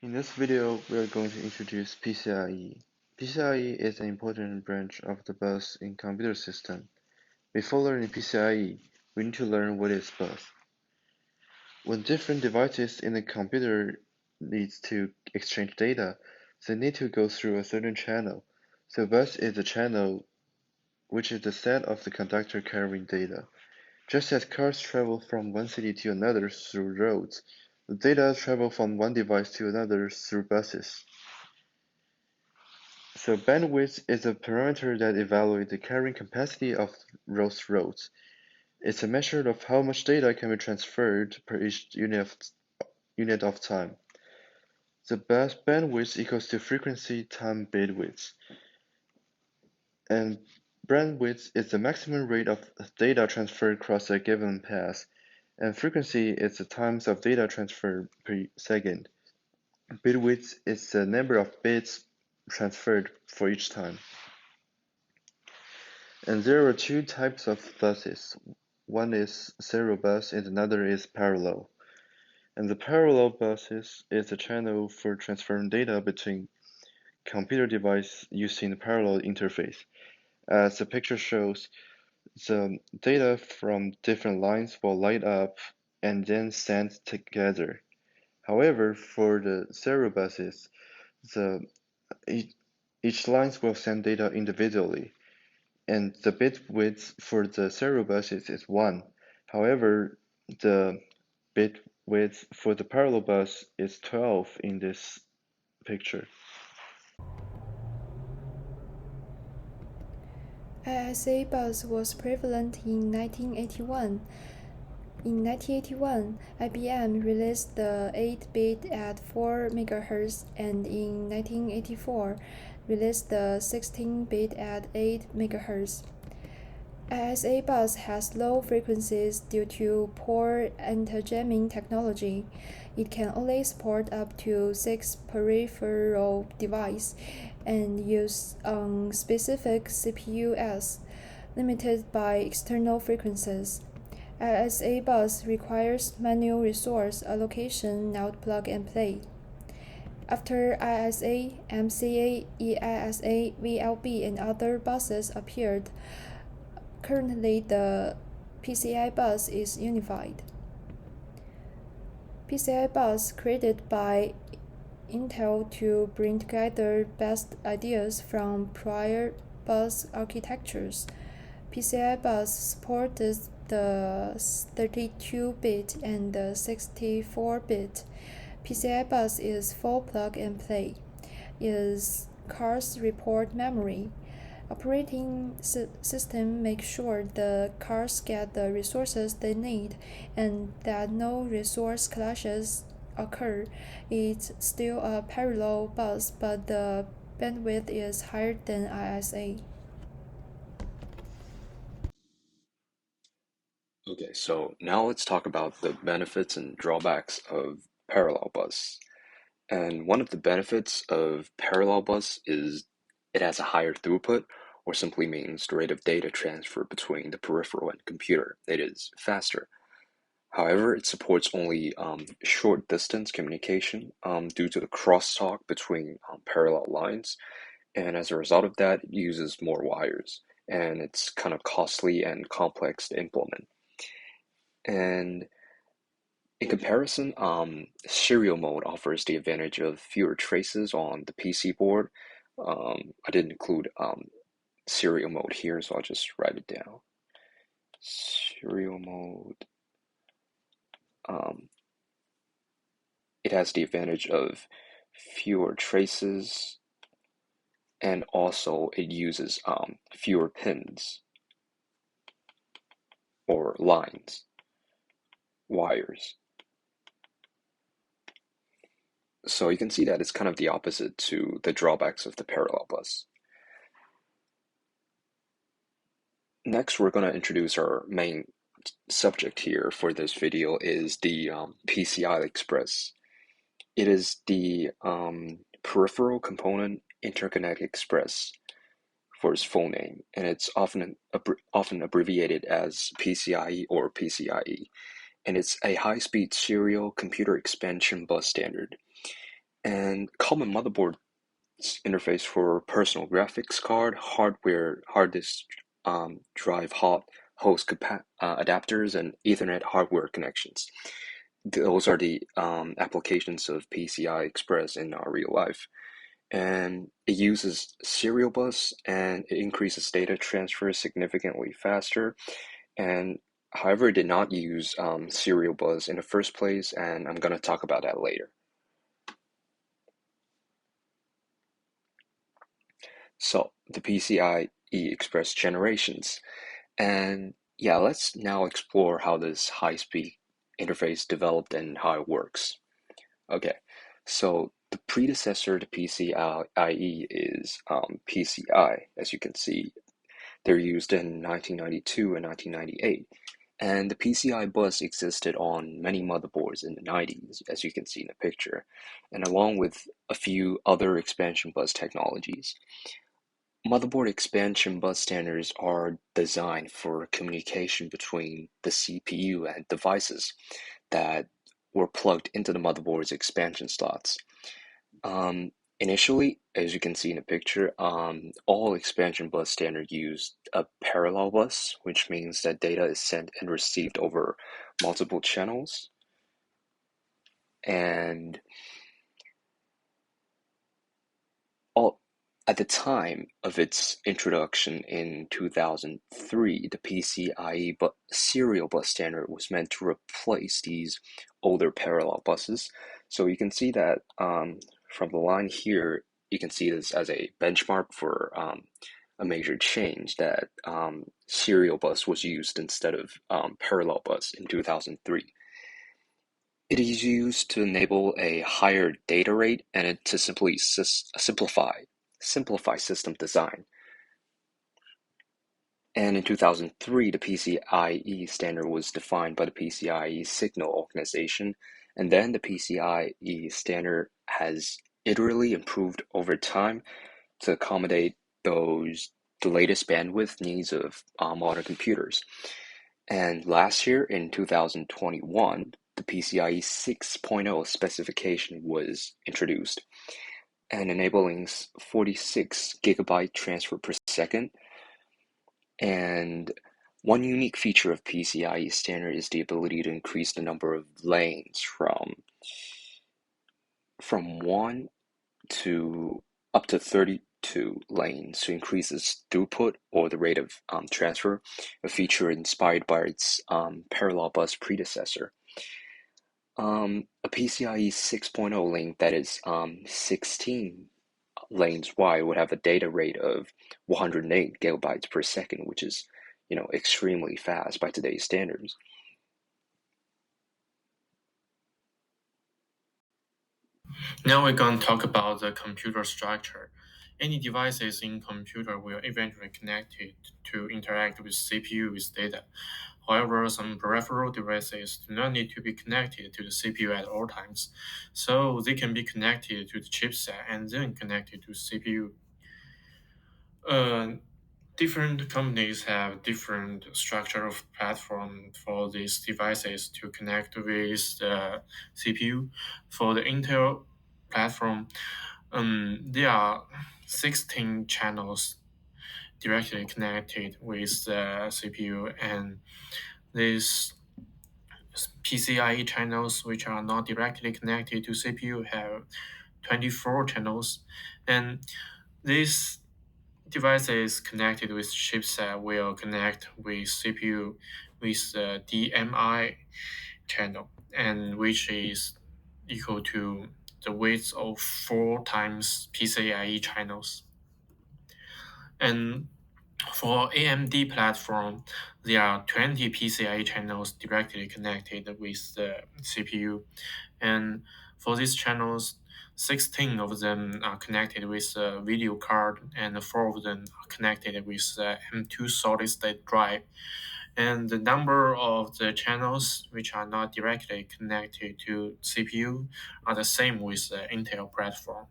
In this video, we are going to introduce PCIe. PCIe is an important branch of the bus in computer system. Before learning PCIe, we need to learn what is bus. When different devices in the computer needs to exchange data, they need to go through a certain channel. So bus is a channel which is the set of the conductor carrying data. Just as cars travel from one city to another through roads, the data travel from one device to another through buses. So bandwidth is a parameter that evaluates the carrying capacity of those roads. It's a measure of how much data can be transferred per each unit of time. The bus bandwidth equals to frequency times bandwidth. And bandwidth is the maximum rate of data transferred across a given path, and frequency is the times of data transferred per second. Bitwidth is the number of bits transferred for each time. And there are two types of buses. One is serial bus and another is parallel. And the parallel buses is a channel for transferring data between computer devices using the parallel interface. As the picture shows, the data from different lines will light up and then send together. However, for the serial buses, each lines will send data individually, and the bit width for the serial buses is 1. However, the bit width for the parallel bus is 12 in this picture. Unessay bus was prevalent in 1981. In 1981, IBM released the 8-bit at 4 MHz and in 1984 released the 16-bit at 8 MHz. Unessay bus has low frequencies due to poor anti-jamming technology. It can only support up to 6 peripheral devices and use specific CPUs, limited by external frequencies. Unessay bus requires manual resource allocation, not plug and play. After Unessay, MCA, EXPOS, VLB, and other buses appeared, currently the PCIe bus is unified. PCIe bus created by Intel to bring together best ideas from prior bus architectures. PCIe bus supports the 32-bit and the 64-bit. PCIe bus is full plug and play. Is cars report memory. Operating system makes sure the cars get the resources they need and that no resource clashes occur. It's still a parallel bus, but the bandwidth is higher than Unessay. Okay, so now let's talk about the benefits and drawbacks of parallel bus. And one of the benefits of parallel bus is it has a higher throughput, or simply means the rate of data transfer between the peripheral and computer. It is faster. However, it supports only short distance communication due to the crosstalk between parallel lines. And as a result of that, it uses more wires. And it's kind of costly and complex to implement. And in comparison, serial mode offers the advantage of fewer traces on the PC board. I didn't include serial mode here, so I'll just write it down. Serial mode. It has the advantage of fewer traces, and also it uses fewer pins or lines, wires. So you can see that it's kind of the opposite to the drawbacks of the parallel bus. Next, we're going to introduce our main subject here for this video is the PCI Express. It is the Peripheral Component Interconnect Express for its full name, and it's often abbreviated as PCIe or PCIe, and it's a high-speed serial computer expansion bus standard. And common motherboard interface for personal graphics card, hardware, hard disk drive, host adapters, and Ethernet hardware connections. Those are the applications of PCI Express in our real life. And it uses serial bus and it increases data transfer significantly faster. And however, it did not use serial bus in the first place, and I'm going to talk about that later. So the PCIe Express generations. And yeah, let's now explore how this high-speed interface developed and how it works. Okay, so the predecessor to PCIe is PCI. As you can see, they're used in 1992 and 1998. And the PCI bus existed on many motherboards in the 90s, as you can see in the picture, and along with a few other expansion bus technologies. Motherboard expansion bus standards are designed for communication between the CPU and devices that were plugged into the motherboard's expansion slots. Initially, as you can see in the picture, all expansion bus standards use a parallel bus, which means that data is sent and received over multiple channels. And all, at the time of its introduction in 2003, the PCIe serial bus standard was meant to replace these older parallel buses. So you can see that from the line here, you can see this as a benchmark for a major change that serial bus was used instead of parallel bus in 2003. It is used to enable a higher data rate and to simply simplify system design. And in 2003, the PCIe standard was defined by the PCIe Signal Organization, and then the PCIe standard has iteratively improved over time to accommodate the latest bandwidth needs of modern computers. And last year, in 2021, the PCIe 6.0 specification was introduced, and enabling 46 gigabyte transfer per second. And one unique feature of PCIe standard is the ability to increase the number of lanes from 1 to up to 32 lanes to increase its throughput or the rate of transfer, a feature inspired by its parallel bus predecessor. A PCIe 6.0 link that is 16 lanes wide would have a data rate of 108 gigabytes per second, which is, extremely fast by today's standards. Now we're going to talk about the computer structure. Any devices in computer will eventually connect it to interact with CPU with data. However, some peripheral devices do not need to be connected to the CPU at all times, so they can be connected to the chipset and then connected to CPU. Uh, Different companies have different structure of platform for these devices to connect with the CPU. For the Intel platform, there are 16 channels directly connected with the CPU, and these PCIe channels, which are not directly connected to CPU, have 24 channels, and these devices connected with chipset will connect with CPU with the DMI channel, and which is equal to the width of 4 times PCIe channels. And for AMD platform, there are 20 PCIe channels directly connected with the CPU. And for these channels, 16 of them are connected with a video card, and 4 of them are connected with the M2 solid state drive. And the number of the channels which are not directly connected to CPU are the same with the Intel platform.